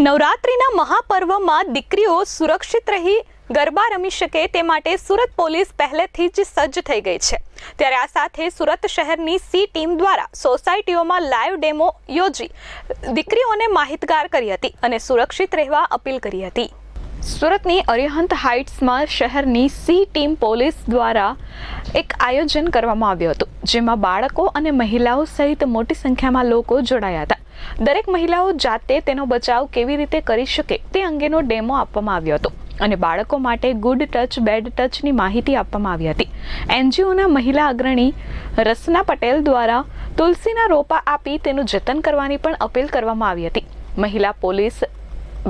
નવરાત્રિના મહાપર્વમાં દીકરીઓ સુરક્ષિત રહી ગરબા રમી શકે તે માટે સુરત પોલીસ પહેલેથી જ સજ્જ થઈ ગઈ છે। ત્યારે આ સાથે સુરત શહેરની સી ટીમ દ્વારા સોસાયટીઓમાં લાઈવ ડેમો યોજી દીકરીઓને માહિતગાર કરી હતી અને સુરક્ષિત રહેવા અપીલ કરી હતી। સુરતની અરિહંત હાઇટ્સમાં શહેરની સી ટીમ પોલીસ દ્વારા એક આયોજન કરવામાં આવ્યું હતું, જેમાં બાળકો અને મહિલાઓ સહિત મોટી સંખ્યામાં લોકો જોડાયા હતા। દરેક મહિલાઓ જાતે તેનો બચાવ કેવી રીતે કરી શકે તે અંગેનો ડેમો આપવામાં આવ્યો હતો અને બાળકો માટે ગુડ ટચ બેડ ટચની માહિતી આપવામાં આવી હતી। એનજીઓના મહિલા અગ્રણી રસના પટેલ દ્વારા તુલસીના રોપા આપી તેનું જતન કરવાની પણ અપીલ કરવામાં આવી હતી। મહિલા પોલીસ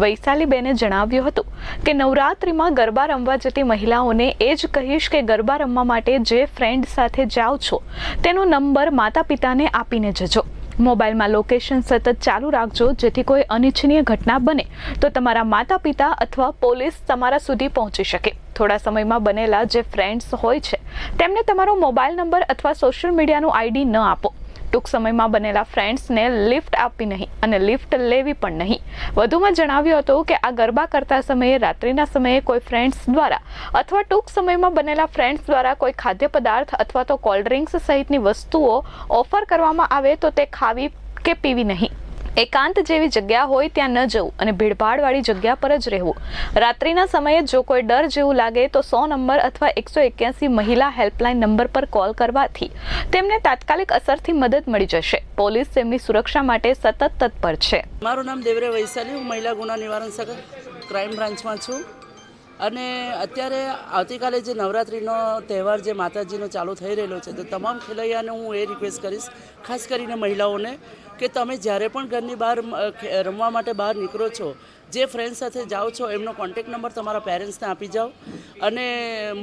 વૈશાલીબેને જણાવ્યું હતું કે નવરાત્રિમાં ગરબા રમવા જતી મહિલાઓને એ જ કહીશ કે ગરબા રમવા માટે જે ફ્રેન્ડ સાથે જાઓ છો તેનો નંબર માતા પિતાને આપીને જજો। મોબાઈલમાં લોકેશન સતત ચાલુ રાખજો, જેથી કોઈ અનિચ્છનીય ઘટના બને તો તમારા માતા પિતા અથવા પોલીસ તમારા સુધી પહોંચી શકે। થોડા સમયમાં બનેલા જે ફ્રેન્ડ્સ હોય છે તેમને તમારો મોબાઈલ નંબર અથવા સોશિયલ મીડિયાનું આઈડી ન આપો। ટૂંક સમયમાં બનેલા ફ્રેન્ડ્સને લિફ્ટ આપવી નહીં અને લિફ્ટ લેવી પણ નહીં। વધુમાં જણાવ્યું હતું કે આ ગરબા કરતા સમયે રાત્રિના સમયે કોઈ ફ્રેન્ડ્સ દ્વારા અથવા ટૂંક સમયમાં બનેલા ફ્રેન્ડ્સ દ્વારા કોઈ ખાદ્ય પદાર્થ અથવા તો કોલ્ડ ડ્રિંક્સ સહિતની વસ્તુઓ ઓફર કરવામાં આવે તો તે ખાવી કે પીવી નહીં। એકાંત જેવી જગ્યા હોય ત્યાં ન જવું અને ભીડભાડવાળી જગ્યા પર જ રહેવું। રાત્રિના સમયે જો કોઈ ડર જેવું લાગે તો 100 નંબર અથવા 181 મહિલા હેલ્પલાઇન નંબર પર કોલ કરવાથી તેમને તાત્કાલિક અસરથી મદદ મળી જશે। પોલીસ તેમની સુરક્ષા માટે સતત તત્પર છે। મારું નામ દેવરે વૈશાલી, હું મહિલા ગુના નિવારણ શાખા ક્રાઇમ બ્રાન્ચમાં છું અને અત્યારે આવતીકાલે જે નવરાત્રિનો તહેવાર જે માતાજીનો ચાલુ થઈ રહેલો છે તો તમામ ખેલૈયાને હું એ રિક્વેસ્ટ કરીશ, ખાસ કરીને મહિલાઓને, કે તમે જ્યારે પણ ઘરની બહાર રમવા માટે બહાર નીકળો છો, જે ફ્રેન્ડ સાથે જાઓ છો એમનો કોન્ટેક્ટ નંબર તમારા પેરેન્ટ્સને આપી જાઓ અને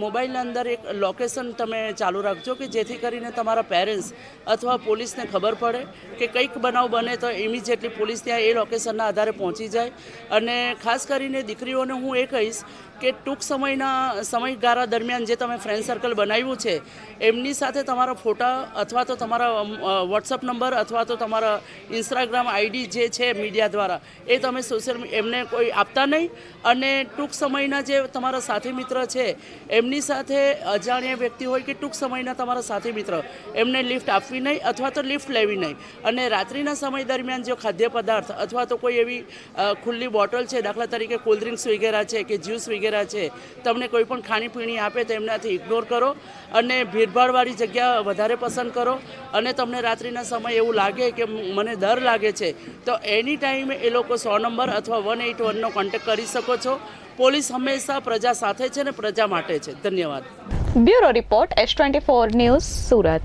મોબાઈલના અંદર એક લોકેશન તમે ચાલુ રાખજો કે જેથી કરીને તમારા પેરેન્ટ્સ અથવા પોલીસને ખબર પડે કે કંઈક બનાવ બને તો ઇમિડિયેટલી પોલીસ ત્યાં એ લોકેશનના આધારે પહોંચી જાય। અને ખાસ કરીને દીકરીઓને હું એ કહીશ કે ટૂંક સમયગાળા દરમિયાન જે તમે ફ્રેન્ડ સર્કલ બનાવ્યું છે એમની સાથે તમારા ફોટા અથવા તો તમારા વોટ્સઅપ નંબર અથવા તો તમારા ઇન્સ્ટાગ્રામ આઈડી જે છે મીડિયા દ્વારા એ તમે સોશિયલ એમને કોઈ આપતા નહીં અને ટૂંક સમયના જે તમારા સાથી મિત્ર છે એમની સાથે અજાણ્યા વ્યક્તિ હોય કે ટૂંક સમયના તમારા સાથી મિત્ર એમને લિફ્ટ આપવી નહીં અથવા તો લિફ્ટ લેવી નહીં। અને રાત્રિના સમય દરમિયાન જો ખાદ્ય પદાર્થ અથવા તો કોઈ એવી ખુલ્લી બોટલ છે, દાખલા તરીકે કોલ્ડ ડ્રિંક્સ વગેરે છે કે જ્યુસ વગેરે છે, તમને કોઈ પણ ખાણીપીણી આપે તો એમનાથી ઇગ્નોર કરો અને ભીડભાડવાળી જગ્યા વધારે પસંદ કરો। અને તમને રાત્રિના સમય એવું લાગે કે મને ડર લાગે છે તો એની ટાઈમે એ લોકો 100 નંબર અથવા 181નો કોન્ટેક્ટ કરી શકો છો। પોલીસ હંમેશા પ્રજા સાથે છે ને પ્રજા માટે છે। ધન્યવાદ। Bureau report S24 news, Surat.